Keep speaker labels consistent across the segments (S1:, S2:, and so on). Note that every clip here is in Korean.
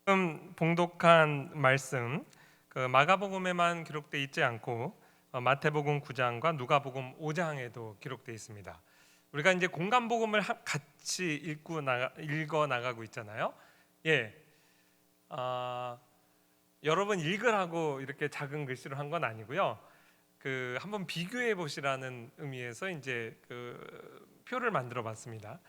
S1: 지금 봉독한 말씀 마가복음에만 기록되어 있지 않고 마태복음 9장과 누가복음 5장에도 기록되어 있습니다. 우리가 이제 공간복음을 같이 읽어 나가고 있잖아요. 예, 아, 여러분 읽으라고 이렇게 작은 글씨로 한 건 아니고요. 한번 비교해 보시라는 의미에서 이제 표를 만들어 봤습니다.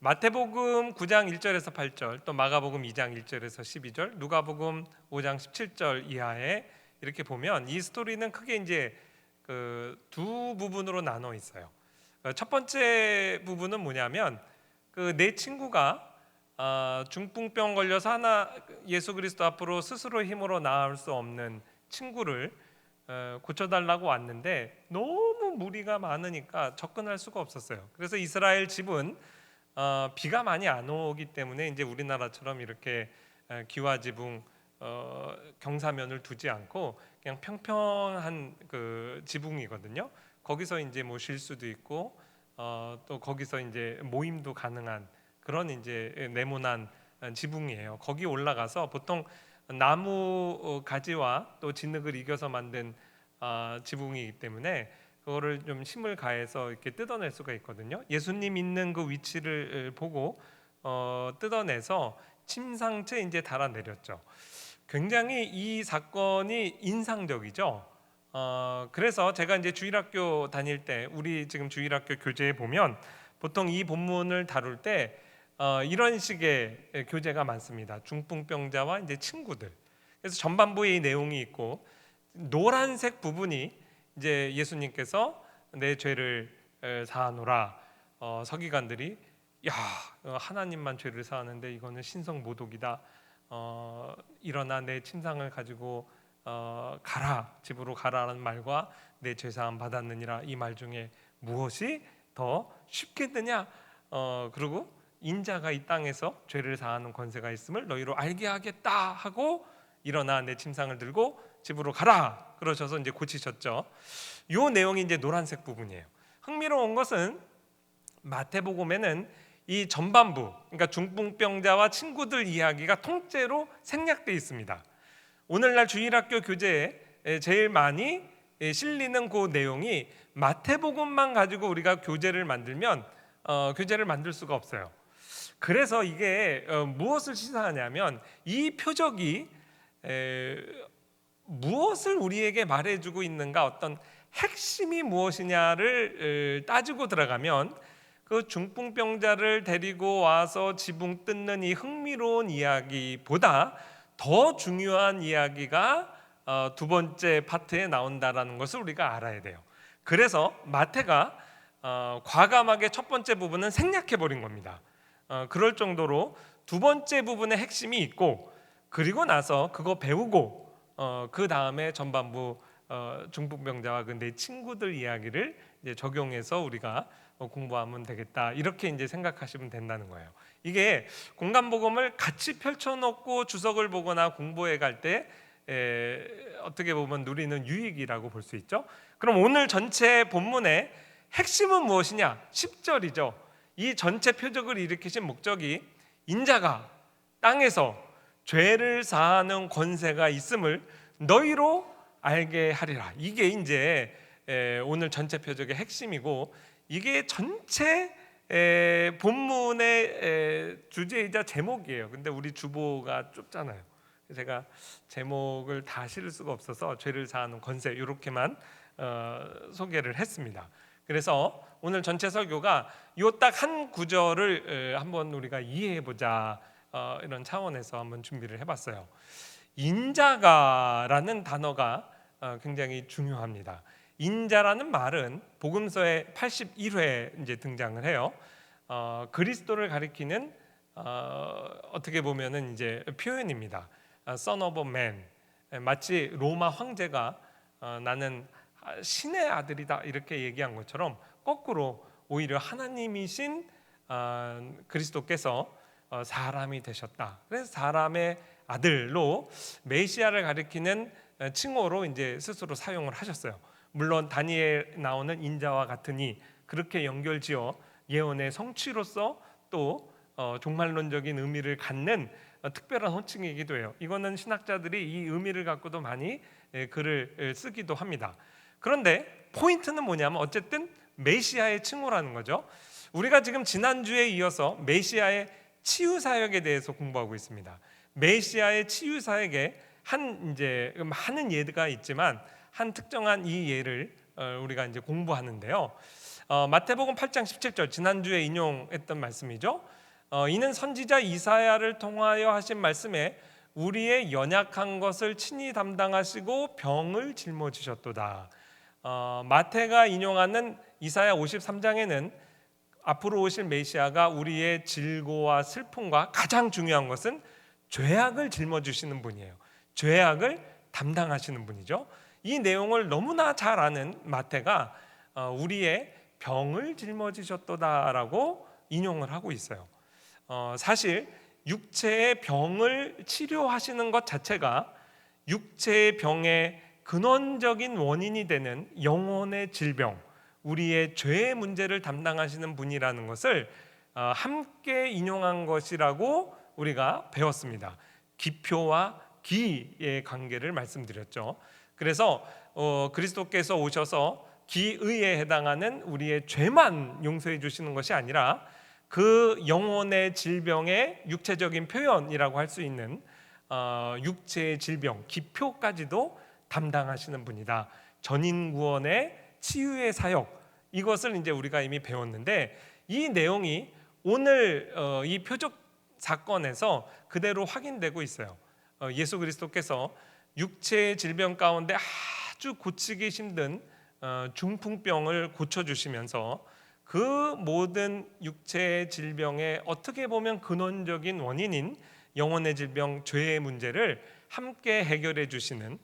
S1: 마태복음 9장 1절에서 8절, 또 마가복음 2장 1절에서 12절, 누가복음 5장 17절 이하에 이렇게 보면 이 스토리는 크게 이제 두 부분으로 나눠 있어요. 첫 번째 부분은 뭐냐면 네 친구가 중풍병 걸려서 예수 그리스도 앞으로 스스로 힘으로 나을 수 없는 친구를 고쳐달라고 왔는데 너무 무리가 많으니까 접근할 수가 없었어요. 그래서 이스라엘 집은 비가 많이 안 오기 때문에 이제 우리나라처럼 이렇게 기와지붕 경사면을 두지 않고 그냥 평평한 지붕이거든요. 거기서 이제 뭐 쉴 수도 있고 또 거기서 이제 모임도 가능한 그런 이제 네모난 지붕이에요. 거기 올라가서 보통 나무 가지와 또 진흙을 이겨서 만든 지붕이기 때문에 그거를 좀 힘을 가해서 이렇게 뜯어낼 수가 있거든요. 예수님 있는 그 위치를 보고 뜯어내서 침상채 이제 달아내렸죠. 굉장히 이 사건이 인상적이죠. 그래서 제가 이제 주일학교 다닐 때 우리 지금 주일학교 교재에 보면 보통 이 본문을 다룰 때 이런 식의 교재가 많습니다. 중풍병자와 이제 친구들. 그래서 전반부에 이 내용이 있고 노란색 부분이 이제 예수님께서 내 죄를 사하노라. 서기관들이 야 하나님만 죄를 사하는데 이거는 신성모독이다. 일어나 내 침상을 가지고 가라, 집으로 가라라는 말과 내 죄사함 받았느니라 이 말 중에 무엇이 더 쉽겠느냐? 그리고 인자가 이 땅에서 죄를 사하는 권세가 있음을 너희로 알게 하겠다 하고 일어나 내 침상을 들고 집으로 가라 그러셔서 이제 고치셨죠. 요 내용이 이제 노란색 부분이에요. 흥미로운 것은 마태복음에는 이 전반부, 그러니까 중풍병자와 친구들 이야기가 통째로 생략되어 있습니다. 오늘날 주일학교 교재에 제일 많이 실리는 그 내용이 마태복음만 가지고 우리가 교재를 만들면 교재를 만들 수가 없어요. 그래서 이게 무엇을 시사하냐면 이 표적이 무엇을 우리에게 말해주고 있는가, 어떤 핵심이 무엇이냐를 따지고 들어가면 그 중풍병자를 데리고 와서 지붕 뜯는 이 흥미로운 이야기보다 더 중요한 이야기가 두 번째 파트에 나온다라는 것을 우리가 알아야 돼요. 그래서 마태가 과감하게 첫 번째 부분은 생략해 버린 겁니다. 그럴 정도로 두 번째 부분의 핵심이 있고, 그리고 나서 그거 배우고 그 다음에 전반부 중풍병자와 그 내 친구들 이야기를 이제 적용해서 우리가 공부하면 되겠다, 이렇게 이제 생각하시면 된다는 거예요. 이게 공간복음을 같이 펼쳐놓고 주석을 보거나 공부해 갈 때 어떻게 보면 누리는 유익이라고 볼 수 있죠. 그럼 오늘 전체 본문의 핵심은 무엇이냐? 10절이죠. 이 전체 표적을 일으키신 목적이 인자가 땅에서 죄를 사하는 권세가 있음을 너희로 알게 하리라. 이게 이제 오늘 전체 표적의 핵심이고, 이게 전체 본문의 주제이자 제목이에요. 근데 우리 주보가 좁잖아요. 제가 제목을 다 실을 수가 없어서 죄를 사하는 권세 이렇게만 소개를 했습니다. 그래서 오늘 전체 설교가 요 딱 한 구절을 한번 우리가 이해해 보자, 이런 차원에서 한번 준비를 해봤어요. 인자가라는 단어가 굉장히 중요합니다. 인자라는 말은 복음서에 81회 이제 등장을 해요. 그리스도를 가리키는 어떻게 보면은 이제 표현입니다. Son of Man, 마치 로마 황제가 나는 신의 아들이다 이렇게 얘기한 것처럼 거꾸로 오히려 하나님이신 그리스도께서 사람이 되셨다. 그래서 사람의 아들로 메시아를 가리키는 칭호로 이제 스스로 사용을 하셨어요. 물론 다니엘 나오는 인자와 같으니 그렇게 연결지어 예언의 성취로서 또 종말론적인 의미를 갖는 특별한 호칭이기도 해요. 이거는 신학자들이 이 의미를 갖고도 많이 글을 쓰기도 합니다. 그런데 포인트는 뭐냐면 어쨌든 메시아의 칭호라는 거죠. 우리가 지금 지난주에 이어서 메시아의 치유 사역에 대해서 공부하고 있습니다. 메시아의 치유 사역에 이제 많은 예가 있지만 한 특정한 이 예를 우리가 이제 공부하는데요. 마태복음 8장 17절 지난주에 인용했던 말씀이죠. 이는 선지자 이사야를 통하여 하신 말씀에 우리의 연약한 것을 친히 담당하시고 병을 짊어지셨도다. 마태가 인용하는 이사야 53장에는 앞으로 오실 메시아가 우리의 질고와 슬픔과 가장 중요한 것은 죄악을 짊어지시는 분이에요. 죄악을 담당하시는 분이죠. 이 내용을 너무나 잘 아는 마태가 우리의 병을 짊어지셨도다라고 인용을 하고 있어요. 사실 육체의 병을 치료하시는 것 자체가 육체의 병의 근원적인 원인이 되는 영혼의 질병, 우리의 죄의 문제를 담당하시는 분이라는 것을 함께 인용한 것이라고 우리가 배웠습니다. 기표와 기의 관계를 말씀드렸죠. 그래서 그리스도께서 오셔서 기의에 해당하는 우리의 죄만 용서해 주시는 것이 아니라 그 영혼의 질병의 육체적인 표현이라고 할 수 있는 육체의 질병, 기표까지도 담당하시는 분이다. 전인구원의 치유의 사역, 이것을 이제 우리가 이미 배웠는데 이 내용이 오늘 이 표적 사건에서 그대로 확인되고 있어요. 예수 그리스도께서 육체의 질병 가운데 아주 고치기 힘든 중풍병을 고쳐주시면서 그 모든 육체의 질병의 어떻게 보면 근원적인 원인인 영혼의 질병, 죄의 문제를 함께 해결해 주시는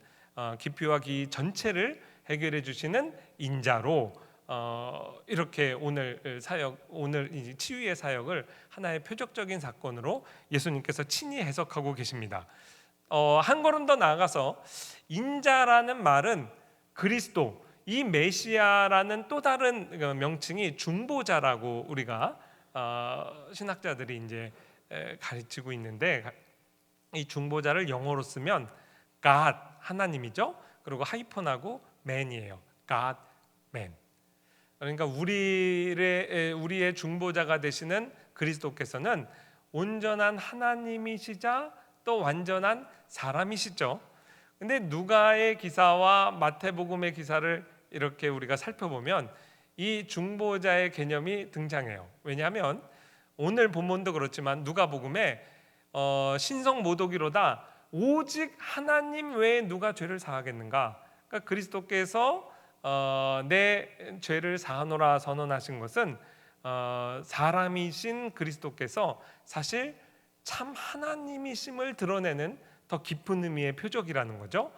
S1: 기표와 기 전체를 해결해 주시는 인자로 이렇게 오늘 이 치유의 사역을 하나의 표적적인 사건으로 예수님께서 친히 해석하고 계십니다. 한 걸음 더 나아가서 인자라는 말은 그리스도, 이 메시아라는 또 다른 명칭이 중보자라고 우리가 신학자들이 이제 가르치고 있는데, 이 중보자를 영어로 쓰면 God, 하나님이죠. 그리고 하이픈하고 man이에요. God, man. 그러니까 우리의 중보자가 되시는 그리스도께서는 온전한 하나님이시자 또 완전한 사람이시죠. 근데 누가의 기사와 마태복음의 기사를 이렇게 우리가 살펴보면 이 중보자의 개념이 등장해요. 왜냐하면 오늘 본문도 그렇지만 누가복음에 신성 모독이로다 오직 하나님 외에 누가 죄를 사하겠는가? 그러니까 그리스도께서 내 죄를 사하노라 선언하신 것은 사람이신 그리스도께서 사실 참 하나님이심을 드러내는 더 깊은 의미의 표적이라는 거죠.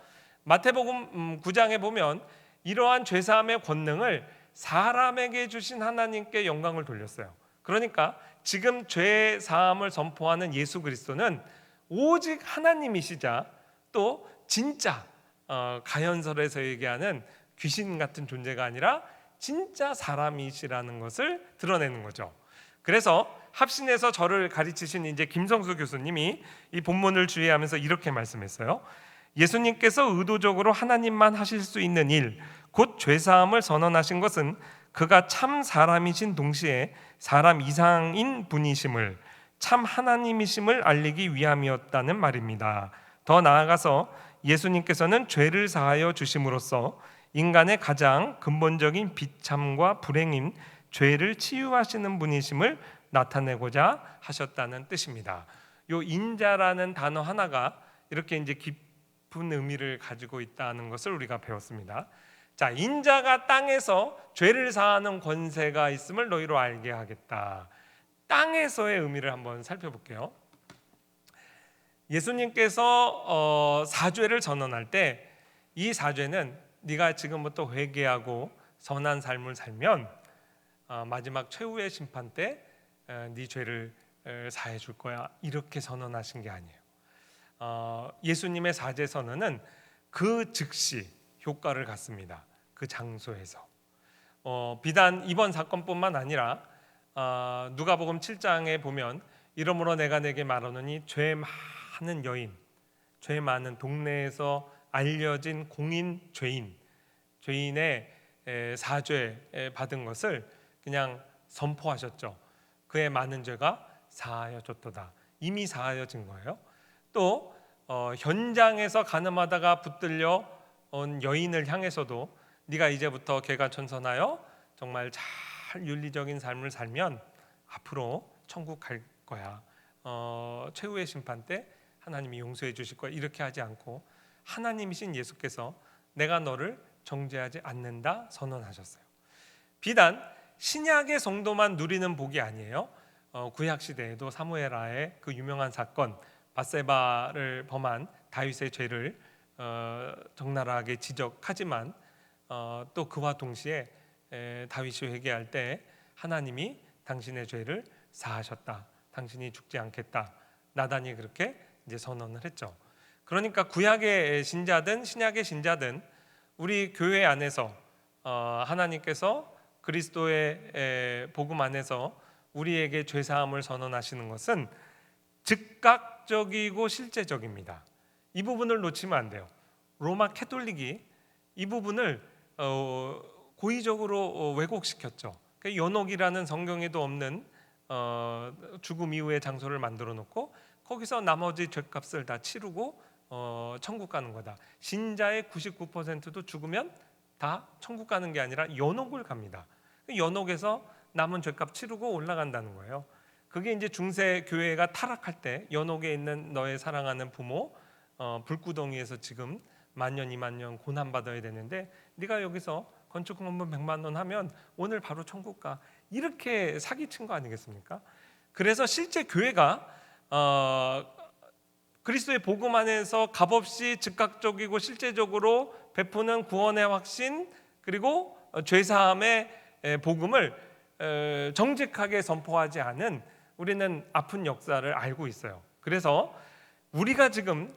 S1: 마태복음 9장에 보면 이러한 죄사함의 권능을 사람에게 주신 하나님께 영광을 돌렸어요. 그러니까 지금 죄사함을 선포하는 예수 그리스도는 오직 하나님이시자 또 진짜 가현설에서 얘기하는 귀신 같은 존재가 아니라 진짜 사람이시라는 것을 드러내는 거죠. 그래서 합신에서 저를 가르치신 이제 김성수 교수님이 이 본문을 주의하면서 이렇게 말씀했어요. 예수님께서 의도적으로 하나님만 하실 수 있는 일, 곧 죄사함을 선언하신 것은 그가 참 사람이신 동시에 사람 이상인 분이심을, 참 하나님이심을 알리기 위함이었다는 말입니다. 더 나아가서 예수님께서는 죄를 사하여 주심으로써 인간의 가장 근본적인 비참과 불행인 죄를 치유하시는 분이심을 나타내고자 하셨다는 뜻입니다. 요 인자라는 단어 하나가 이렇게 이제 깊은 의미를 가지고 있다는 것을 우리가 배웠습니다. 자, 인자가 땅에서 죄를 사하는 권세가 있음을 너희로 알게 하겠다. 땅에서의 의미를 한번 살펴볼게요. 예수님께서 사죄를 전언할 때 이 사죄는 네가 지금부터 회개하고 선한 삶을 살면 마지막 최후의 심판 때 네 죄를 사해 줄 거야, 이렇게 선언하신 게 아니에요. 예수님의 사죄 선언은 그 즉시 효과를 갖습니다. 그 장소에서 비단 이번 사건뿐만 아니라 누가복음 7장에 보면 이러므로 내가 내게 말하노니 죄 많은 여인, 죄 많은 동네에서 알려진 공인 죄인의 사죄 받은 것을 그냥 선포하셨죠. 그의 많은 죄가 사하여졌도다. 이미 사하여진 거예요. 또 현장에서 가늠하다가 붙들려 온 여인을 향해서도 네가 이제부터 개가천선하여 정말 잘 윤리적인 삶을 살면 앞으로 천국 갈 거야. 최후의 심판 때 하나님이 용서해 주실 거야. 이렇게 하지 않고 하나님이신 예수께서 내가 너를 정죄하지 않는다 선언하셨어요. 비단 신약의 성도만 누리는 복이 아니에요. 구약 시대에도 사무엘하의 그 유명한 사건, 밧세바를 범한 다윗의 죄를 적나라하게 지적하지만 또 그와 동시에 다윗이 회개할 때 하나님이 당신의 죄를 사하셨다. 당신이 죽지 않겠다. 나단이 그렇게 이제 선언을 했죠. 그러니까 구약의 신자든 신약의 신자든 우리 교회 안에서 하나님께서 그리스도의 복음 안에서 우리에게 죄 사함을 선언하시는 것은 즉각적이고 실제적입니다. 이 부분을 놓치면 안 돼요. 로마 캐톨릭이 이 부분을 고의적으로 왜곡시켰죠. 연옥이라는 성경에도 없는 죽음 이후의 장소를 만들어 놓고 거기서 나머지 죄값을 다 치르고 천국 가는 거다. 신자의 99%도 죽으면 다 천국 가는 게 아니라 연옥을 갑니다. 연옥에서 남은 죄값 치르고 올라간다는 거예요. 그게 이제 중세 교회가 타락할 때 연옥에 있는 너의 사랑하는 부모 불구덩이에서 지금 만년 2만년 고난 받아야 되는데 네가 여기서 건축헌금 100만 원 하면 오늘 바로 천국 가. 이렇게 사기친 거 아니겠습니까? 그래서 실제 교회가 그리스도의 복음 안에서 값없이 즉각적이고 실제적으로 베푸는 구원의 확신 그리고 죄사함의 복음을 정직하게 선포하지 않은 우리는 아픈 역사를 알고 있어요. 그래서 우리가 지금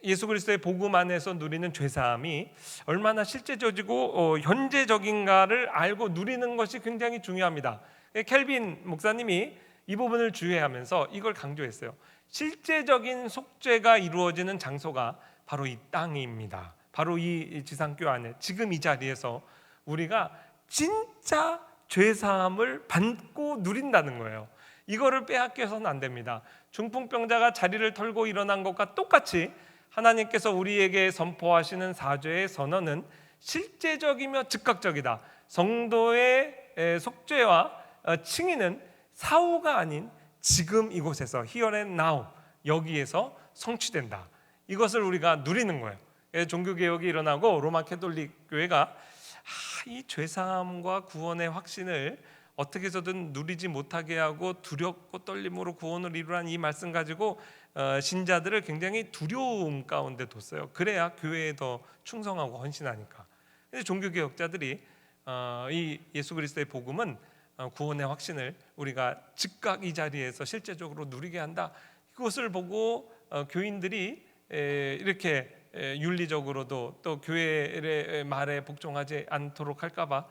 S1: 예수 그리스도의 복음 안에서 누리는 죄사함이 얼마나 실제적이고 현재적인가를 알고 누리는 것이 굉장히 중요합니다. 켈빈 목사님이 이 부분을 주의하면서 이걸 강조했어요. 실제적인 속죄가 이루어지는 장소가 바로 이 땅입니다. 바로 이 지상교 안에 지금 이 자리에서 우리가 진짜 죄사함을 받고 누린다는 거예요. 이거를 빼앗겨서는 안 됩니다. 중풍병자가 자리를 털고 일어난 것과 똑같이 하나님께서 우리에게 선포하시는 사죄의 선언은 실제적이며 즉각적이다. 성도의 속죄와 칭의는 사후가 아닌 지금 이곳에서 here and now 여기에서 성취된다. 이것을 우리가 누리는 거예요. 종교개혁이 일어나고 로마 캐톨릭 교회가 이 죄사함과 구원의 확신을 어떻게 해서든 누리지 못하게 하고 두렵고 떨림으로 구원을 이루라는 이 말씀 가지고 신자들을 굉장히 두려움 가운데 뒀어요. 그래야 교회에 더 충성하고 헌신하니까. 근데 종교개혁자들이 이 예수 그리스도의 복음은 구원의 확신을 우리가 즉각 이 자리에서 실제적으로 누리게 한다. 이것을 보고 교인들이 이렇게 윤리적으로도 또 교회의 말에 복종하지 않도록 할까봐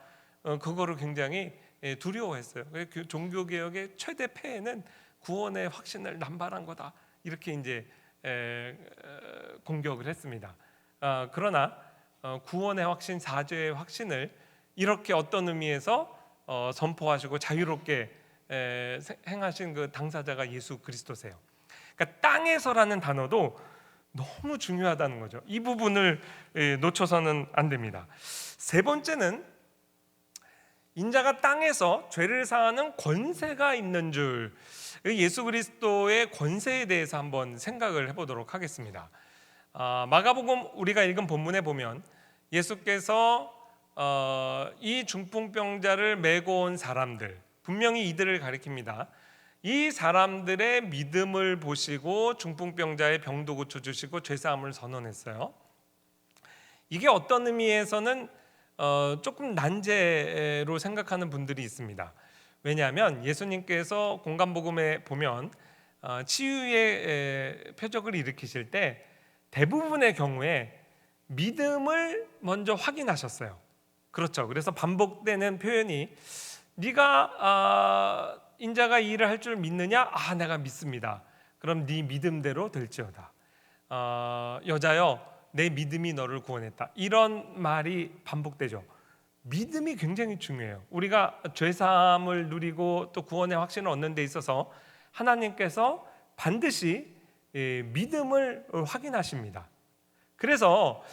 S1: 그거를 굉장히 두려워했어요. 종교개혁의 최대 폐해는 구원의 확신을 남발한 거다. 이렇게 이제 공격을 했습니다. 그러나 구원의 확신, 사죄의 확신을 이렇게 어떤 의미에서 선포하시고 자유롭게 행하신 그 당사자가 예수 그리스도세요. 그러니까 땅에서라는 단어도 너무 중요하다는 거죠. 이 부분을 놓쳐서는 안 됩니다. 세 번째는 인자가 땅에서 죄를 사하는 권세가 있는 줄, 예수 그리스도의 권세에 대해서 한번 생각을 해보도록 하겠습니다. 마가복음 우리가 읽은 본문에 보면 예수께서 이 중풍병자를 메고 온 사람들, 분명히 이들을 가리킵니다. 이 사람들의 믿음을 보시고 중풍병자의 병도 고쳐주시고 죄사함을 선언했어요. 이게 어떤 의미에서는 조금 난제로 생각하는 분들이 있습니다. 왜냐하면 예수님께서 공간복음에 보면 치유의 표적을 일으키실 때 대부분의 경우에 믿음을 먼저 확인하셨어요. 그렇죠. 그래서 반복되는 표현이 네가 인자가 이 일을 할 줄 믿느냐? 아, 내가 믿습니다. 그럼 네 믿음대로 될지어다. 여자여, 내 믿음이 너를 구원했다. 이런 말이 반복되죠. 믿음이 굉장히 중요해요. 우리가 죄사함을 누리고 또 구원의 확신을 얻는 데 있어서 하나님께서 반드시 믿음을 확인하십니다. 그래서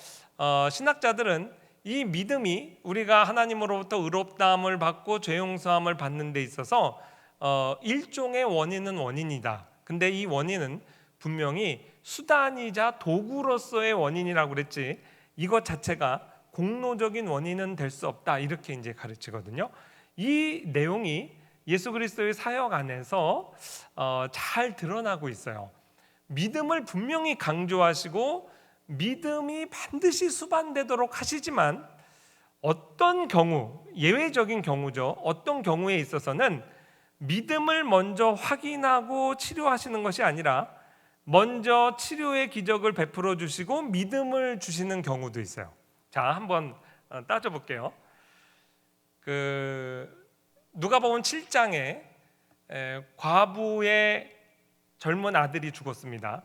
S1: 신학자들은 이 믿음이 우리가 하나님으로부터 의롭다함을 받고 죄 용서함을 받는 데 있어서 일종의 원인은 원인이다. 근데 이 원인은 분명히 수단이자 도구로서의 원인이라고 그랬지, 이것 자체가 공로적인 원인은 될 수 없다, 이렇게 이제 가르치거든요. 이 내용이 예수 그리스도의 사역 안에서 잘 드러나고 있어요. 믿음을 분명히 강조하시고 믿음이 반드시 수반되도록 하시지만 어떤 경우, 예외적인 경우죠. 어떤 경우에 있어서는 믿음을 먼저 확인하고 치료하시는 것이 아니라 먼저 치료의 기적을 베풀어 주시고 믿음을 주시는 경우도 있어요. 자, 한번 따져볼게요. 누가복음 7장에 과부의 젊은 아들이 죽었습니다.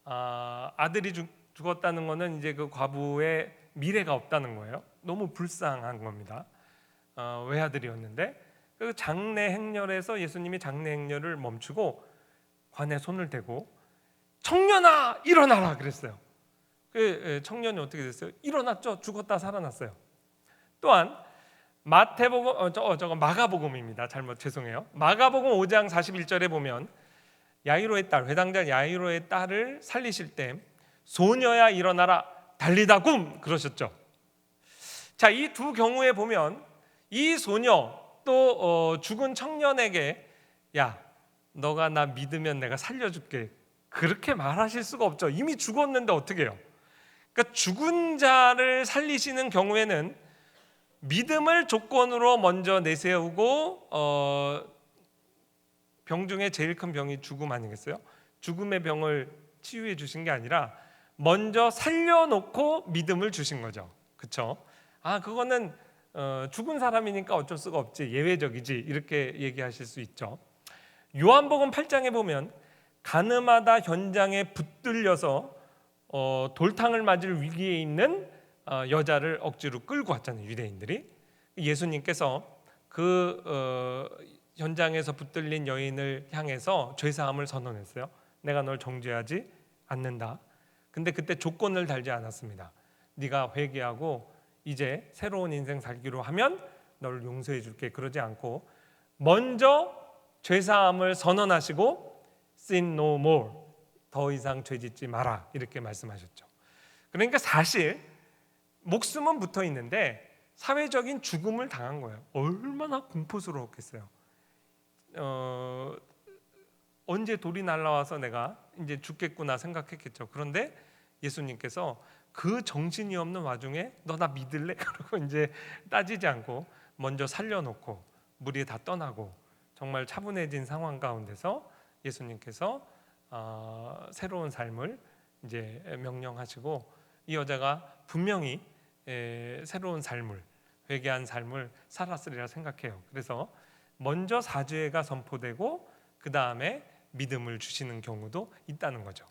S1: 아들이 죽었다는 것은 이제 그 과부의 미래가 없다는 거예요. 너무 불쌍한 겁니다. 외아들이었는데 그 장례 행렬에서 예수님이 장례 행렬을 멈추고 관에 손을 대고 청년아 일어나라 그랬어요. 그 청년이 어떻게 됐어요? 일어났죠. 죽었다 살아났어요. 또한 마태복음 저거 마가복음입니다. 죄송해요. 마가복음 5장 41절에 보면 야이로의 딸, 회당장 야이로의 딸을 살리실 때 소녀야 일어나라 달리다 굼 그러셨죠. 자, 이 두 경우에 보면 이 소녀 또 죽은 청년에게 야, 너가 나 믿으면 내가 살려줄게, 그렇게 말하실 수가 없죠. 이미 죽었는데 어떻게 해요? 그러니까 죽은 자를 살리시는 경우에는 믿음을 조건으로 먼저 내세우고 병 중에 제일 큰 병이 죽음 아니겠어요? 죽음의 병을 치유해 주신 게 아니라 먼저 살려놓고 믿음을 주신 거죠. 그렇죠? 그거는 죽은 사람이니까 어쩔 수가 없지, 예외적이지, 이렇게 얘기하실 수 있죠. 요한복음 8장에 보면 가늠하다 현장에 붙들려서 돌탕을 맞을 위기에 있는 여자를 억지로 끌고 왔잖아요, 유대인들이. 예수님께서 그 현장에서 붙들린 여인을 향해서 죄사함을 선언했어요. 내가 널 정죄하지 않는다. 근데 그때 조건을 달지 않았습니다. 네가 회개하고 이제 새로운 인생 살기로 하면 너를 용서해 줄게, 그러지 않고 먼저 죄사함을 선언하시고 sin no more, 더 이상 죄짓지 마라, 이렇게 말씀하셨죠. 그러니까 사실 목숨은 붙어 있는데 사회적인 죽음을 당한 거예요. 얼마나 공포스러웠겠어요. 언제 돌이 날라와서 내가 이제 죽겠구나 생각했겠죠. 그런데 예수님께서 그 정신이 없는 와중에 너 나 믿을래? 그러고 이제 따지지 않고 먼저 살려놓고 무리 다 떠나고 정말 차분해진 상황 가운데서 예수님께서 새로운 삶을 이제 명령하시고 이 여자가 분명히 새로운 삶을, 회개한 삶을 살았으리라 생각해요. 그래서 먼저 사죄가 선포되고 그 다음에 믿음을 주시는 경우도 있다는 거죠.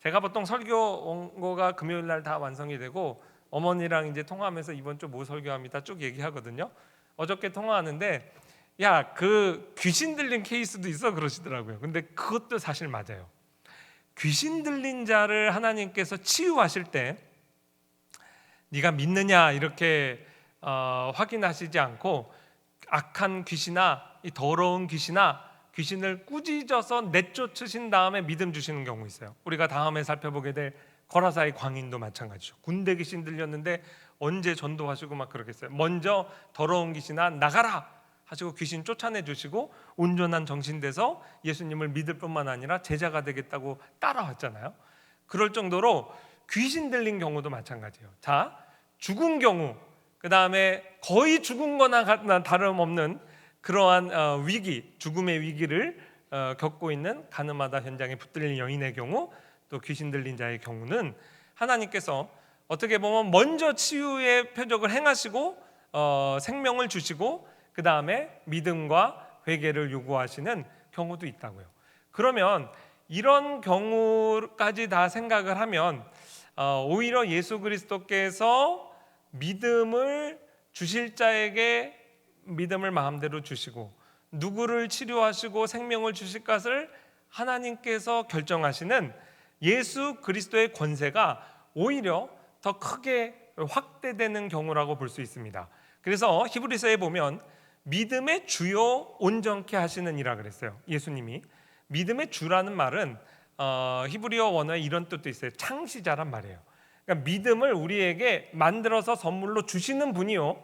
S1: 제가 보통 설교 원고가 금요일 날 다 완성이 되고 어머니랑 이제 통화하면서 이번 주 뭐 설교합니다 쭉 얘기하거든요. 어저께 통화하는데 야, 그 귀신 들린 케이스도 있어 그러시더라고요. 근데 그것도 사실 맞아요. 귀신 들린 자를 하나님께서 치유하실 때 네가 믿느냐 이렇게 확인하시지 않고 악한 귀신아, 이 더러운 귀신을 꾸짖어서 내쫓으신 다음에 믿음 주시는 경우 있어요. 우리가 다음에 살펴보게 될 거라사의 광인도 마찬가지죠. 군대 귀신 들렸는데 언제 전도하시고 막 그러겠어요. 먼저 더러운 귀신아 나가라 하시고 귀신 쫓아내 주시고 온전한 정신 돼서 예수님을 믿을 뿐만 아니라 제자가 되겠다고 따라왔잖아요. 그럴 정도로 귀신 들린 경우도 마찬가지예요. 자, 죽은 경우, 그 다음에 거의 죽은 거나 다름없는 그러한 위기, 죽음의 위기를 겪고 있는 가늠하다 현장에 붙들린 여인의 경우, 또 귀신 들린 자의 경우는 하나님께서 어떻게 보면 먼저 치유의 표적을 행하시고 생명을 주시고 그 다음에 믿음과 회개를 요구하시는 경우도 있다고요. 그러면 이런 경우까지 다 생각을 하면 오히려 예수 그리스도께서 믿음을 주실 자에게 믿음을 마음대로 주시고 누구를 치료하시고 생명을 주실 것을 하나님께서 결정하시는 예수 그리스도의 권세가 오히려 더 크게 확대되는 경우라고 볼 수 있습니다. 그래서 히브리서에 보면 믿음의 주요 온전케 하시는 이라 그랬어요. 예수님이 믿음의 주라는 말은 히브리어 원어에 이런 뜻도 있어요. 창시자란 말이에요. 그러니까 믿음을 우리에게 만들어서 선물로 주시는 분이요,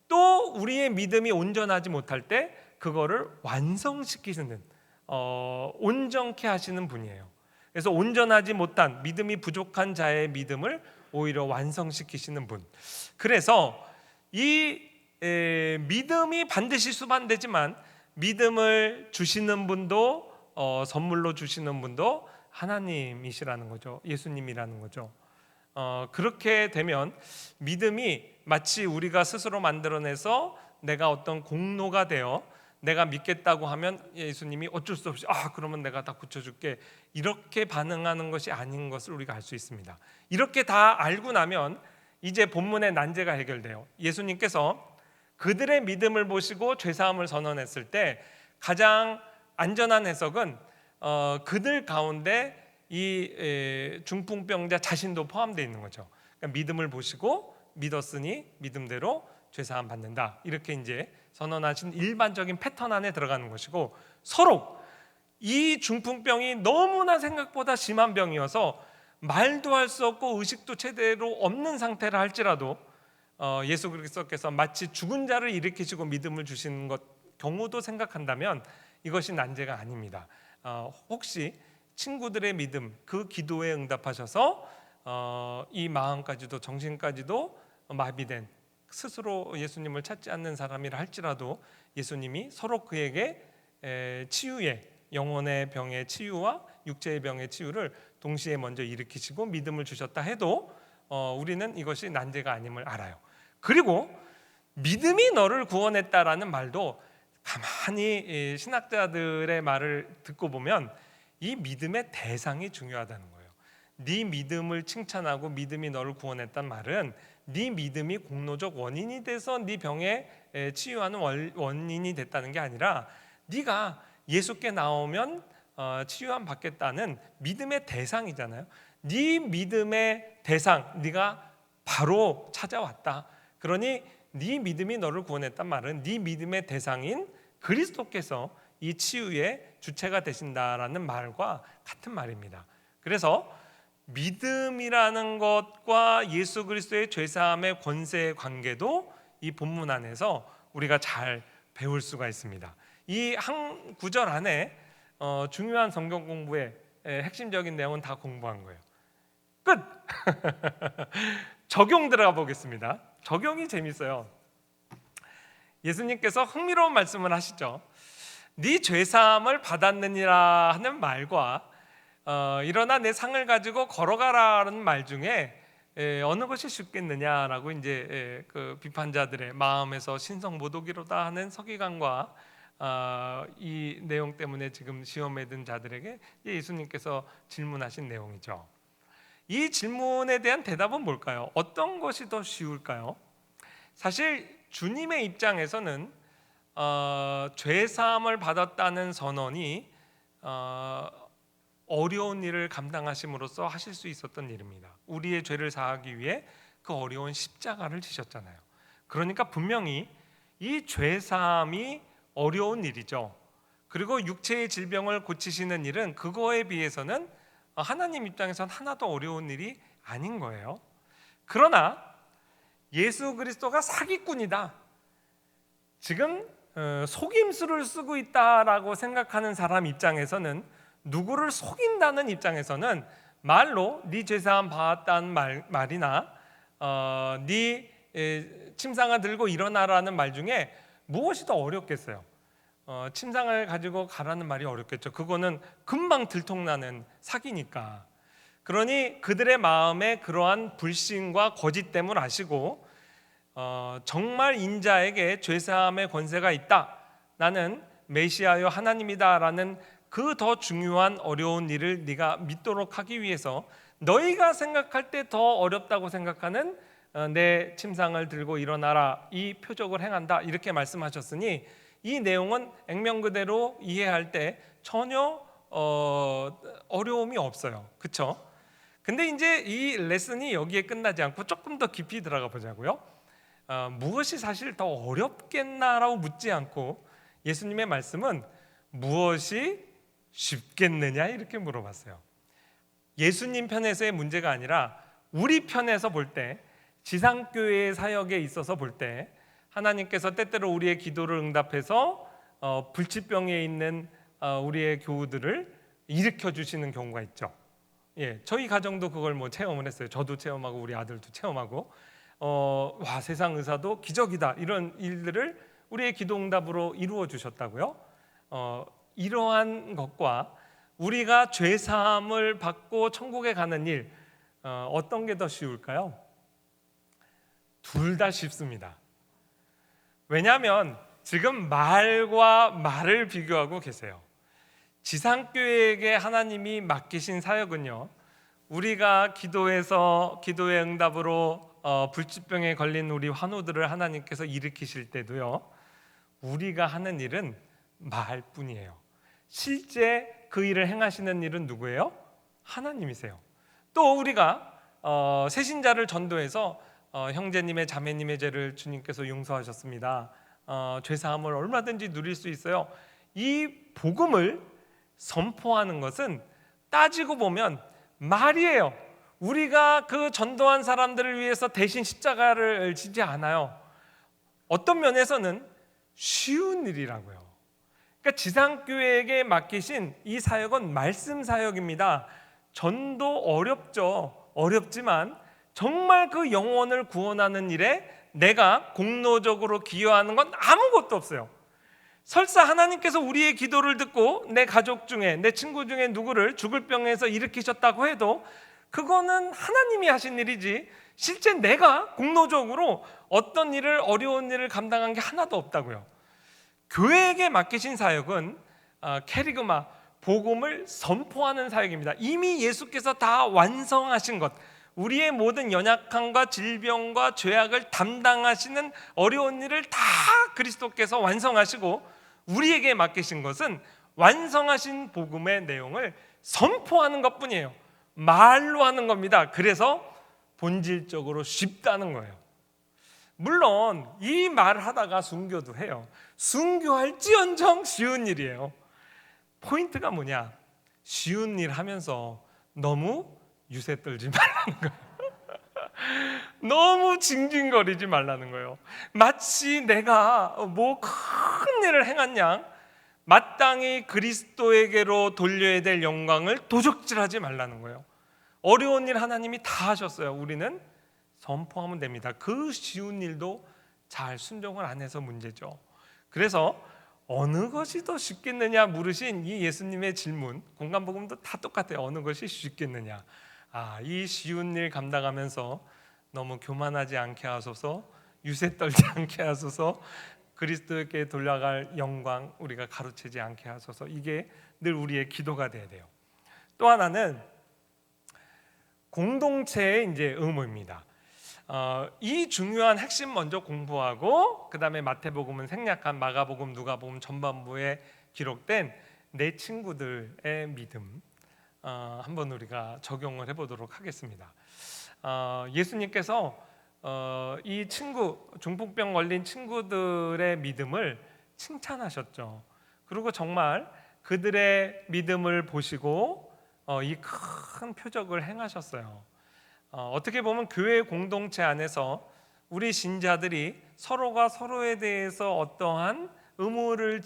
S1: 또 우리의 믿음이 온전하지 못할 때 그거를 완성시키시는 온전케 하시는 분이에요. 그래서 온전하지 못한 믿음이 부족한 자의 믿음을 오히려 완성시키시는 분. 그래서 이 믿음이 반드시 수반되지만 믿음을 주시는 분도 선물로 주시는 분도 하나님이시라는 거죠. 예수님이라는 거죠. 그렇게 되면 믿음이 마치 우리가 스스로 만들어내서 내가 어떤 공로가 되어 내가 믿겠다고 하면 예수님이 어쩔 수 없이 그러면 내가 다 고쳐줄게, 이렇게 반응하는 것이 아닌 것을 우리가 알 수 있습니다. 이렇게 다 알고 나면 이제 본문의 난제가 해결돼요. 예수님께서 그들의 믿음을 보시고 죄사함을 선언했을 때 가장 안전한 해석은 그들 가운데 이 중풍병자 자신도 포함되어 있는 거죠. 그러니까 믿음을 보시고 믿었으니 믿음대로 죄사함 받는다, 이렇게 이제 선언하신 일반적인 패턴 안에 들어가는 것이고, 서로 이 중풍병이 너무나 생각보다 심한 병이어서 말도 할 수 없고 의식도 제대로 없는 상태라 할지라도 예수 그리스도께서 마치 죽은 자를 일으키시고 믿음을 주시는 것 경우도 생각한다면 이것이 난제가 아닙니다. 혹시 친구들의 믿음, 그 기도에 응답하셔서 이 마음까지도 정신까지도 마비된, 스스로 예수님을 찾지 않는 사람이라 할지라도 예수님이 서로 그에게 치유의, 영혼의 병의 치유와 육체의 병의 치유를 동시에 먼저 일으키시고 믿음을 주셨다 해도 우리는 이것이 난제가 아님을 알아요. 그리고 믿음이 너를 구원했다라는 말도 가만히 신학자들의 말을 듣고 보면 이 믿음의 대상이 중요하다는 거예요. 네 믿음을 칭찬하고 믿음이 너를 구원했단 말은 네 믿음이 공로적 원인이 돼서 네 병에 치유하는 원인이 됐다는 게 아니라 네가 예수께 나오면 치유함 받겠다는 믿음의 대상이잖아요. 네 믿음의 대상, 네가 바로 찾아왔다. 그러니 네 믿음이 너를 구원했단 말은 네 믿음의 대상인 그리스도께서 이 치유의 주체가 되신다라는 말과 같은 말입니다. 그래서 믿음이라는 것과 예수 그리스도의 죄사함의 권세의 관계도 이 본문 안에서 우리가 잘 배울 수가 있습니다. 이 한 구절 안에 중요한 성경 공부의 핵심적인 내용은 다 공부한 거예요. 끝! 적용 들어가 보겠습니다. 적용이 재밌어요. 예수님께서 흥미로운 말씀을 하시죠. 네 죄사함을 받았느니라 하는 말과 일어나 내 상을 가지고 걸어가라는 말 중에 어느 것이 쉽겠느냐라고 이제 그 비판자들의 마음에서 신성모독이로다 하는 서기관과 이 내용 때문에 지금 시험에 든 자들에게 예수님께서 질문하신 내용이죠. 이 질문에 대한 대답은 뭘까요? 어떤 것이 더 쉬울까요? 사실 주님의 입장에서는 죄사함을 받았다는 선언이 어려운 일을 감당하심으로써 하실 수 있었던 일입니다. 우리의 죄를 사하기 위해 그 어려운 십자가를 지셨잖아요. 그러니까 분명히 이 죄사함이 어려운 일이죠. 그리고 육체의 질병을 고치시는 일은 그거에 비해서는 하나님 입장에서는 하나도 어려운 일이 아닌 거예요. 그러나 예수 그리스도가 사기꾼이다, 지금 속임수를 쓰고 있다라고 생각하는 사람 입장에서는, 누구를 속인다는 입장에서는 말로 네 죄사함 받았다는 말이나 네 침상을 들고 일어나라는 말 중에 무엇이 더 어렵겠어요? 침상을 가지고 가라는 말이 어렵겠죠. 그거는 금방 들통나는 사기니까. 그러니 그들의 마음에 그러한 불신과 거짓됨을 아시고 정말 인자에게 죄사함의 권세가 있다, 나는 메시아여 하나님이다라는 그 더 중요한 어려운 일을 네가 믿도록 하기 위해서 너희가 생각할 때 더 어렵다고 생각하는 내 침상을 들고 일어나라, 이 표적을 행한다, 이렇게 말씀하셨으니 이 내용은 액면 그대로 이해할 때 전혀 어려움이 없어요. 그렇죠? 근데 이제 이 레슨이 여기에 끝나지 않고 조금 더 깊이 들어가 보자고요. 무엇이 사실 더 어렵겠나라고 묻지 않고 예수님의 말씀은 무엇이 쉽겠느냐 이렇게 물어봤어요. 예수님 편에서의 문제가 아니라 우리 편에서 볼 때, 지상교회의 사역에 있어서 볼 때 하나님께서 때때로 우리의 기도를 응답해서 불치병에 있는 우리의 교우들을 일으켜 주시는 경우가 있죠. 예, 저희 가정도 그걸 체험을 했어요. 저도 체험하고 우리 아들도 체험하고 와, 세상 의사도 기적이다, 이런 일들을 우리의 기도 응답으로 이루어 주셨다고요. 이러한 것과 우리가 죄 사함을 받고 천국에 가는 일, 어떤 게 더 쉬울까요? 둘 다 쉽습니다. 왜냐하면 지금 말과 말을 비교하고 계세요. 지상교회에게 하나님이 맡기신 사역은요, 우리가 기도의 응답으로 불치병에 걸린 우리 환우들을 하나님께서 일으키실 때도요, 우리가 하는 일은 말뿐이에요. 실제 그 일을 행하시는 일은 누구예요? 하나님이세요. 또 우리가 새신자를 전도해서 형제님의 자매님의 죄를 주님께서 용서하셨습니다, 죄사함을 얼마든지 누릴 수 있어요, 이 복음을 선포하는 것은 따지고 보면 말이에요. 우리가 그 전도한 사람들을 위해서 대신 십자가를 지지 않아요. 어떤 면에서는 쉬운 일이라고요. 그러니까 지상교회에게 맡기신 이 사역은 말씀 사역입니다. 전도 어렵죠. 어렵지만 정말 그 영혼을 구원하는 일에 내가 공로적으로 기여하는 건 아무것도 없어요. 설사 하나님께서 우리의 기도를 듣고 내 가족 중에, 내 친구 중에 누구를 죽을 병에서 일으키셨다고 해도 그거는 하나님이 하신 일이지 실제 내가 공로적으로 어떤 일을, 어려운 일을 감당한 게 하나도 없다고요. 교회에게 맡기신 사역은 캐리그마, 복음을 선포하는 사역입니다. 이미 예수께서 다 완성하신 것, 우리의 모든 연약함과 질병과 죄악을 담당하시는 어려운 일을 다 그리스도께서 완성하시고 우리에게 맡기신 것은 완성하신 복음의 내용을 선포하는 것뿐이에요. 말로 하는 겁니다. 그래서 본질적으로 쉽다는 거예요. 물론 이 말을 하다가 순교도 해요. 순교할지언정 쉬운 일이에요. 포인트가 뭐냐? 쉬운 일 하면서 너무 유세 떨지 말라는 거예요. 너무 징징거리지 말라는 거예요. 마치 내가 큰 일을 행한 양 마땅히 그리스도에게로 돌려야 될 영광을 도적질하지 말라는 거예요. 어려운 일 하나님이 다 하셨어요. 우리는 선포하면 됩니다. 그 쉬운 일도 잘 순종을 안 해서 문제죠. 그래서 어느 것이 더 쉽겠느냐 물으신 이 예수님의 질문, 공간복음도 다 똑같아요. 어느 것이 쉽겠느냐. 이 쉬운 일 감당하면서 너무 교만하지 않게 하소서, 유세 떨지 않게 하소서, 그리스도께 돌아갈 영광 우리가 가로채지 않게 하소서. 이게 늘 우리의 기도가 돼야 돼요. 또 하나는 공동체의 의무입니다. 이 중요한 핵심 먼저 공부하고 그 다음에 마태복음은 생략한 마가복음, 누가복음 전반부에 기록된 내 친구들의 믿음 한번 우리가 적용을 해보도록 하겠습니다. 예수님께서 이 중풍병 걸린 친구들의 믿음을 칭찬하셨죠. 그리고 정말 그들의 믿음을 보시고 이 큰 표적을 행하셨어요. 어떻게 보면 교회 공동체 안에서 우리 신자들이 서로가 서로에 대해서 어떠한 의무를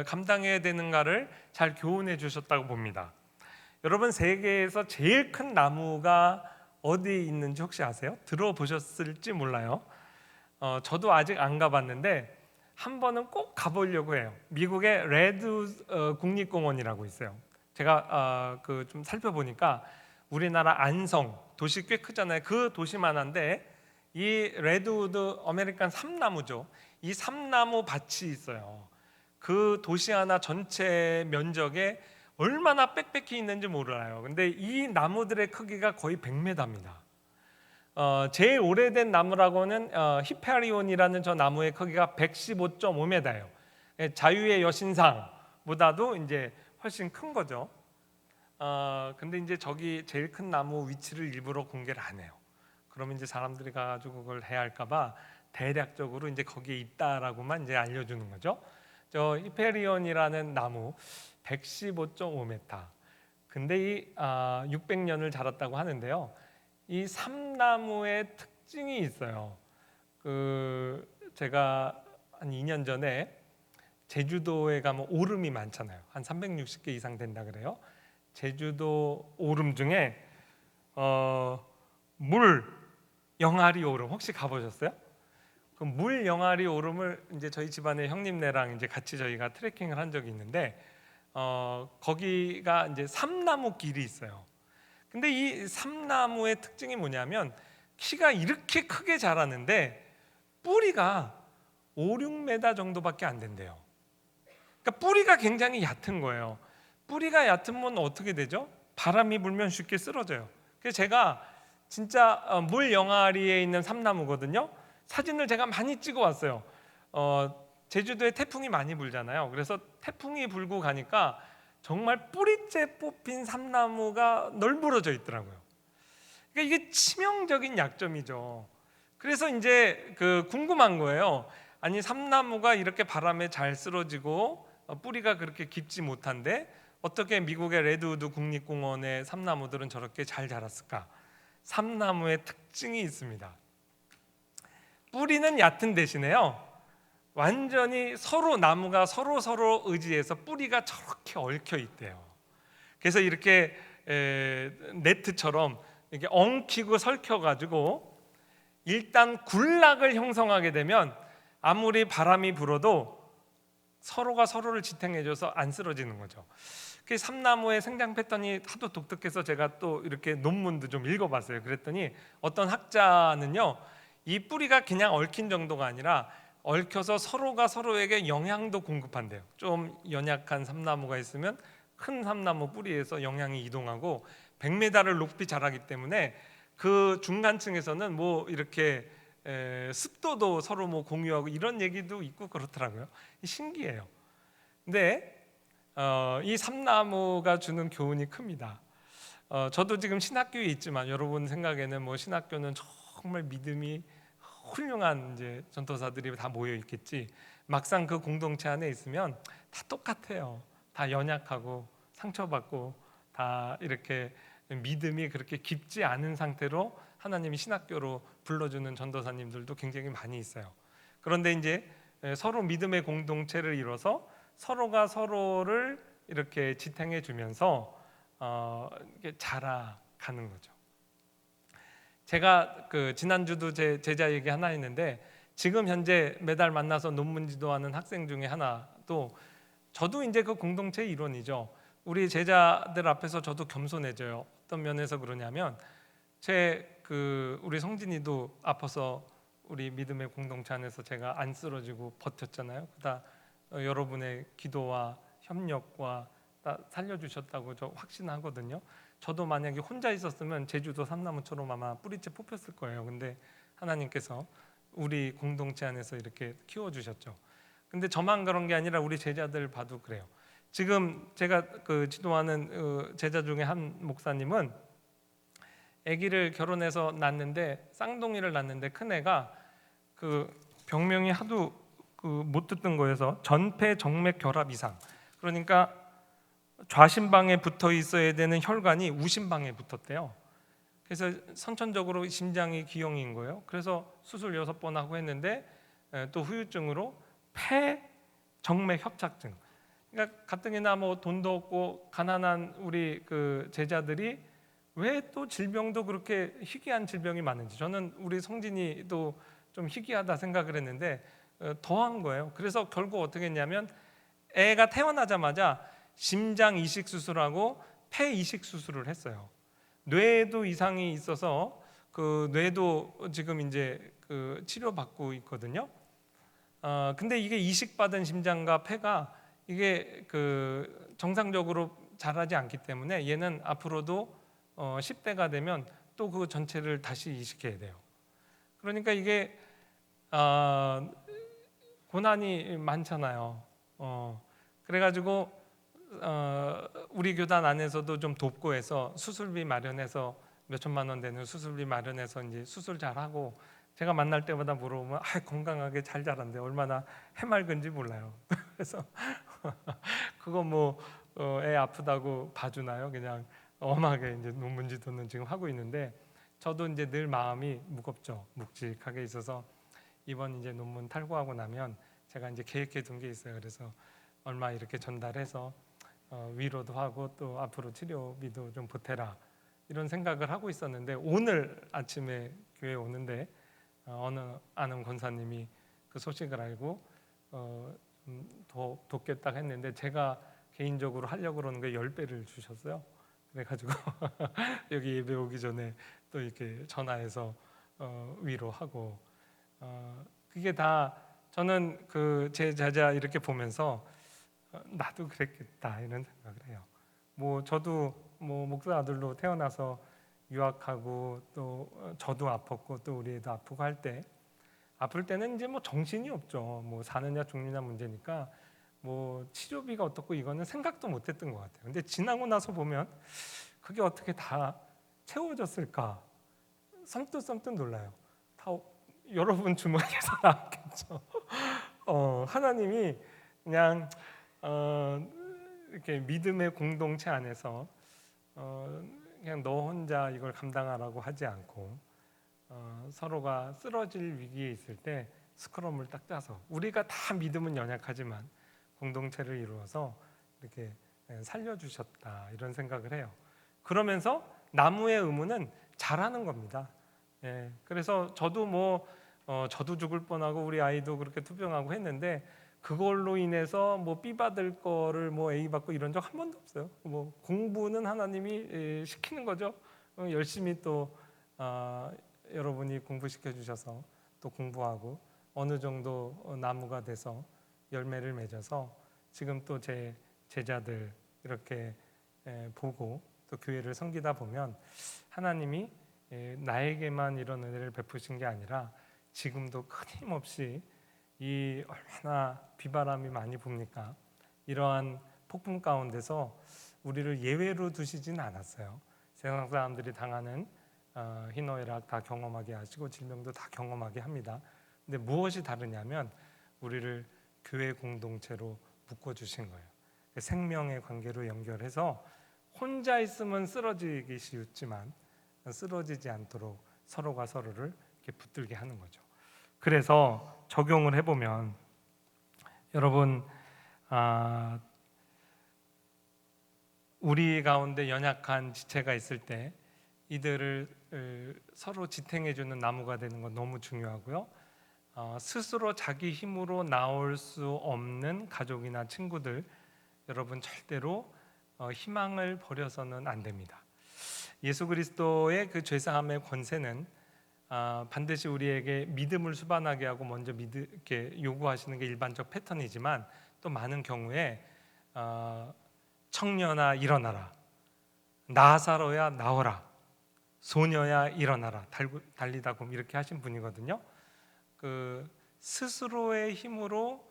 S1: 감당해야 되는가를 잘 교훈해 주셨다고 봅니다. 여러분, 세계에서 제일 큰 나무가 어디 있는지 혹시 아세요? 들어보셨을지 몰라요. 저도 아직 안 가봤는데 한 번은 꼭 가보려고 해요. 미국의 레드 국립공원이라고 있어요. 제가 좀 살펴보니까 우리나라 안성 도시 꽤 크잖아요. 그 도시만 한데 이 레드우드 아메리칸 삼나무죠. 이 삼나무 밭이 있어요. 그 도시 하나 전체 면적에 얼마나 빽빽히 있는지 몰라요. 근데 이 나무들의 크기가 거의 100m입니다. 제일 오래된 나무라고는 히페리온이라는 저 나무의 크기가 115.5m예요. 자유의 여신상보다도 이제 훨씬 큰 거죠. 근데 이제 저기 제일 큰 나무 위치를 일부러 공개를 안 해요. 그러면 이제 사람들이 가지고 그걸 해야 할까봐 대략적으로 이제 거기에 있다라고만 이제 알려주는 거죠. 저 히페리온이라는 나무 115.5m. 근데 이 600년을 자랐다고 하는데요. 이 삼나무의 특징이 있어요. 제가 한 2년 전에 제주도에 가면 오름이 많잖아요. 한 360개 이상 된다 그래요. 제주도 오름 중에 물 영아리 오름 혹시 가보셨어요? 그 물 영아리 오름을 이제 저희 집안의 형님네랑 이제 같이 저희가 트레킹을 한 적이 있는데 거기가 이제 삼나무 길이 있어요. 근데 이 삼나무의 특징이 뭐냐면 키가 이렇게 크게 자라는데 뿌리가 5, 6m 정도밖에 안 된대요. 그러니까 뿌리가 굉장히 얕은 거예요. 뿌리가 얕으면 어떻게 되죠? 바람이 불면 쉽게 쓰러져요. 그래서 제가 진짜 물 영아리에 있는 삼나무거든요. 사진을 제가 많이 찍어 왔어요. 제주도에 태풍이 많이 불잖아요. 그래서 태풍이 불고 가니까 정말 뿌리째 뽑힌 삼나무가 널브러져 있더라고요. 그러니까 이게 치명적인 약점이죠. 그래서 이제 궁금한 거예요. 아니 삼나무가 이렇게 바람에 잘 쓰러지고 뿌리가 그렇게 깊지 못한데 어떻게 미국의 레드우드 국립공원의 삼나무들은 저렇게 잘 자랐을까? 삼나무의 특징이 있습니다. 뿌리는 얕은 대신에요, 완전히 나무가 서로 의지해서 뿌리가 저렇게 얽혀 있대요. 그래서 이렇게 네트처럼 이렇게 엉키고 설켜가지고 일단 군락을 형성하게 되면 아무리 바람이 불어도 서로가 서로를 지탱해줘서 안 쓰러지는 거죠. 그 삼나무의 생장 패턴이 하도 독특해서 제가 또 이렇게 논문도 좀 읽어봤어요. 그랬더니 어떤 학자는요, 이 뿌리가 그냥 얽힌 정도가 아니라 얽혀서 서로가 서로에게 영향도 공급한대요. 좀 연약한 삼나무가 있으면 큰 삼나무 뿌리에서 영향이 이동하고 100m를 높이 자라기 때문에 그 중간층에서는 뭐 이렇게 습도도 서로 뭐 공유하고 이런 얘기도 있고 그렇더라고요. 신기해요. 근데 이 삼나무가 주는 교훈이 큽니다. 저도 지금 신학교에 있지만 여러분 생각에는 뭐 신학교는 정말 믿음이 훌륭한 이제 전도사들이 다 모여 있겠지. 막상 그 공동체 안에 있으면 다 똑같아요. 다 연약하고 상처받고 다 이렇게 믿음이 그렇게 깊지 않은 상태로 하나님이 신학교로 불러주는 전도사님들도 굉장히 많이 있어요. 그런데 이제 서로 믿음의 공동체를 이뤄서 서로가 서로를 이렇게 지탱해 주면서 자라가는 거죠. 제가 지난주도 제 제자 얘기 하나 했는데 지금 현재 매달 만나서 논문 지도하는 학생 중에 하나도 저도 이제 그 공동체의 일원이죠. 우리 제자들 앞에서 저도 겸손해져요. 어떤 면에서 그러냐면 우리 성진이도 아파서 우리 믿음의 공동체 안에서 제가 안 쓰러지고 버텼잖아요. 그다 여러분의 기도와 협력과 살려주셨다고 저 확신하거든요. 저도 만약에 혼자 있었으면 제주도 삼나무처럼 아마 뿌리째 뽑혔을 거예요. 근데 하나님께서 우리 공동체 안에서 이렇게 키워주셨죠. 근데 저만 그런 게 아니라 우리 제자들 봐도 그래요. 지금 제가 지도하는 제자 중에 한 목사님은 아기를 결혼해서 낳는데 쌍둥이를 낳는데 큰애가 병명이 하도 못 듣던 거여서 전폐 정맥 결합 이상, 그러니까 좌심방에 붙어 있어야 되는 혈관이 우심방에 붙었대요. 그래서 선천적으로 심장이 기형인 거예요. 그래서 수술 6번 하고 했는데 또 후유증으로 폐 정맥 협착증. 그러니까 가뜩이나 뭐 돈도 없고 가난한 우리 제자들이 왜 또 질병도 그렇게 희귀한 질병이 많은지, 저는 우리 성진이도 좀 희귀하다 생각을 했는데 더한 거예요. 그래서 결국 어떻게 했냐면 애가 태어나자마자 심장 이식 수술하고 폐 이식 수술을 했어요. 뇌에도 이상이 있어서 뇌도 지금 이제 치료받고 있거든요. 근데 이게 이식받은 심장과 폐가 이게 그 정상적으로 자라지 않기 때문에 얘는 앞으로도 10대가 되면 또 그 전체를 다시 이식해야 돼요. 그러니까 이게 고난이 많잖아요. 그래가지고 우리 교단 안에서도 좀 돕고 해서 수술비 마련해서 몇 천만 원 되는 수술비 마련해서 이제 수술 잘하고, 제가 만날 때마다 물어보면 건강하게 잘 자란대. 얼마나 해맑은지 몰라요. 그래서 그거 뭐 애 아프다고 봐주나요? 그냥 엄하게 이제 논문 지도는 지금 하고 있는데, 저도 이제 늘 마음이 무겁죠. 묵직하게 있어서 이번 이제 논문 탈고하고 나면 제가 이제 계획해 둔 게 있어요. 그래서 얼마 이렇게 전달해서 위로도 하고 또 앞으로 치료비도 좀 보태라, 이런 생각을 하고 있었는데, 오늘 아침에 교회 오는데 어느 아는 권사님이 그 소식을 알고 더 돕겠다 했는데, 제가 개인적으로 하려고 그러는 게 10배를 주셨어요. 그래가지고 여기 예배 오기 전에 또 이렇게 전화해서 위로하고, 그게 다 저는 그 제 자자 이렇게 보면서 나도 그랬겠다 이런 생각을 해요. 뭐 저도 뭐 목사 아들로 태어나서 유학하고 또 저도 아팠고 또 우리 애도 아프고 할 때, 아플 때는 이제 뭐 정신이 없죠. 뭐 사느냐 죽느냐 문제니까 뭐 치료비가 어떻고 이거는 생각도 못했던 것 같아요. 근데 지나고 나서 보면 그게 어떻게 다 채워졌을까, 섬뜩 놀라요. 다 여러분 주머니에서 나왔겠죠. 하나님이 그냥 이렇게 믿음의 공동체 안에서 그냥 너 혼자 이걸 감당하라고 하지 않고, 서로가 쓰러질 위기에 있을 때 스크럼을 딱 짜서, 우리가 다 믿음은 연약하지만 공동체를 이루어서 이렇게 살려주셨다, 이런 생각을 해요. 그러면서 나무의 의무는 잘하는 겁니다. 그래서 저도 뭐 저도 죽을 뻔하고 우리 아이도 그렇게 투병하고 했는데, 그걸로 인해서 뭐 B 받을 거를 뭐 A 받고 이런 적 한 번도 없어요. 뭐 공부는 하나님이 시키는 거죠. 열심히 또 여러분이 공부시켜 주셔서 또 공부하고 어느 정도 나무가 돼서 열매를 맺어서 지금 또 제 제자들 이렇게 보고 또 교회를 섬기다 보면, 하나님이 나에게만 이런 은혜를 베푸신 게 아니라 지금도 끊임없이, 이 얼마나 비바람이 많이 붑니까? 이러한 폭풍 가운데서 우리를 예외로 두시진 않았어요. 세상 사람들이 당하는 희노애락 다 경험하게 하시고 질병도 다 경험하게 합니다. 근데 무엇이 다르냐면 우리를 교회 공동체로 묶어주신 거예요. 생명의 관계로 연결해서 혼자 있으면 쓰러지기 쉬웠지만 쓰러지지 않도록 서로가 서로를 이렇게 붙들게 하는 거죠. 그래서 적용을 해보면 여러분, 우리 가운데 연약한 지체가 있을 때 이들을 서로 지탱해주는 나무가 되는 건 너무 중요하고요. 스스로 자기 힘으로 나올 수 없는 가족이나 친구들, 여러분 절대로 희망을 버려서는 안 됩니다. 예수 그리스도의 그 죄사함의 권세는 반드시 우리에게 믿음을 수반하게 하고 먼저 이렇게 요구하시는 게 일반적 패턴이지만, 또 많은 경우에 청년아 일어나라, 나사로야 나오라, 소녀야 일어나라, 달리다 곰 이렇게 하신 분이거든요. 그 스스로의 힘으로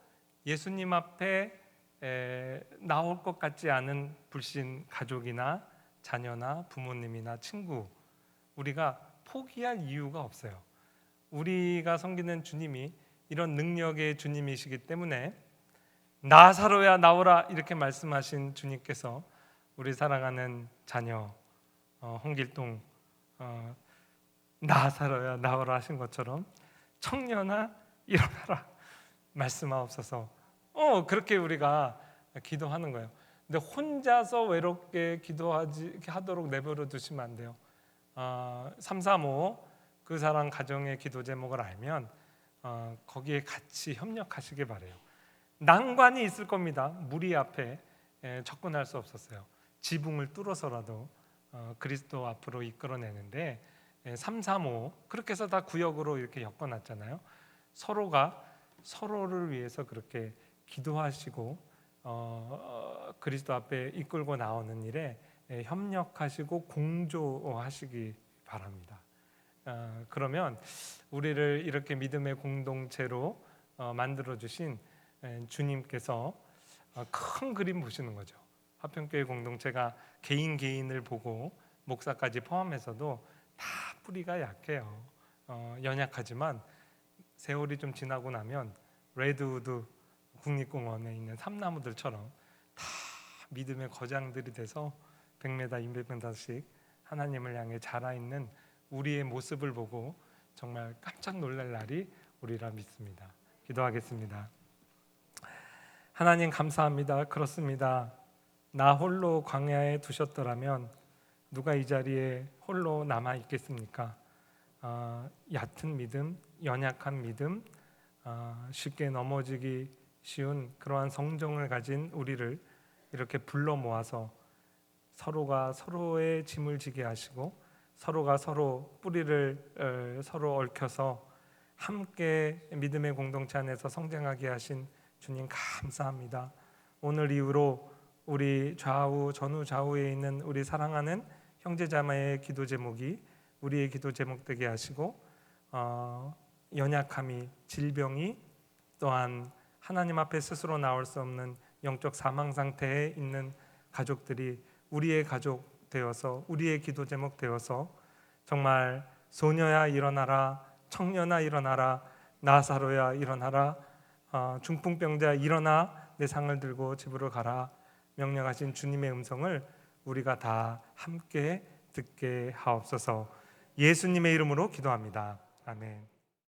S1: 예수님 앞에 나올 것 같지 않은 불신 가족이나 자녀나 부모님이나 친구, 우리가 포기할 이유가 없어요. 우리가 섬기는 주님이 이런 능력의 주님이시기 때문에 나사로야 나오라 이렇게 말씀하신 주님께서 우리 사랑하는 자녀 홍길동 나사로야 나오라 하신 것처럼 청년아 일어나라 말씀하옵소서, 그렇게 우리가 기도하는 거예요. 근데 혼자서 외롭게 기도하도록 내버려 두시면 안 돼요. 335 그 사람 가정의 기도 제목을 알면 거기에 같이 협력하시길 바래요. 난관이 있을 겁니다. 무리 앞에 접근할 수 없었어요. 지붕을 뚫어서라도 그리스도 앞으로 이끌어내는데 335 그렇게 해서 다 구역으로 이렇게 엮어놨잖아요. 서로가 서로를 위해서 그렇게 기도하시고 그리스도 앞에 이끌고 나오는 일에 협력하시고 공조하시기 바랍니다. 그러면 우리를 이렇게 믿음의 공동체로 만들어 주신 주님께서 큰 그림 보시는 거죠. 화평교회 공동체가 개인을 보고 목사까지 포함해서도 다 뿌리가 약해요. 연약하지만 세월이 좀 지나고 나면 레드우드 국립공원에 있는 삼나무들처럼 다 믿음의 거장들이 돼서 100m, 200m씩 하나님을 향해 자라있는 우리의 모습을 보고 정말 깜짝 놀랄 날이 우리라 믿습니다. 기도하겠습니다. 하나님 감사합니다. 그렇습니다. 나 홀로 광야에 두셨더라면 누가 이 자리에 홀로 남아 있겠습니까? 얕은 믿음, 연약한 믿음, 쉽게 넘어지기 쉬운 그러한 성정을 가진 우리를 이렇게 불러 모아서 서로가 서로의 짐을 지게 하시고 서로가 서로 뿌리를 서로 얽혀서 함께 믿음의 공동체 안에서 성장하게 하신 주님 감사합니다. 오늘 이후로 우리 좌우 전후 좌우에 있는 우리 사랑하는 형제자매의 기도 제목이 우리의 기도 제목 되게 하시고 연약함이, 질병이, 또한 하나님 앞에 스스로 나올 수 없는 영적 사망 상태에 있는 가족들이 우리의 가족 되어서 우리의 기도 제목 되어서 정말 소녀야 일어나라, 청년아 일어나라, 나사로야 일어나라, 중풍병자 일어나 내 상을 들고 집으로 가라 명령하신 주님의 음성을 우리가 다 함께 듣게 하옵소서. 예수님의 이름으로 기도합니다. 아멘.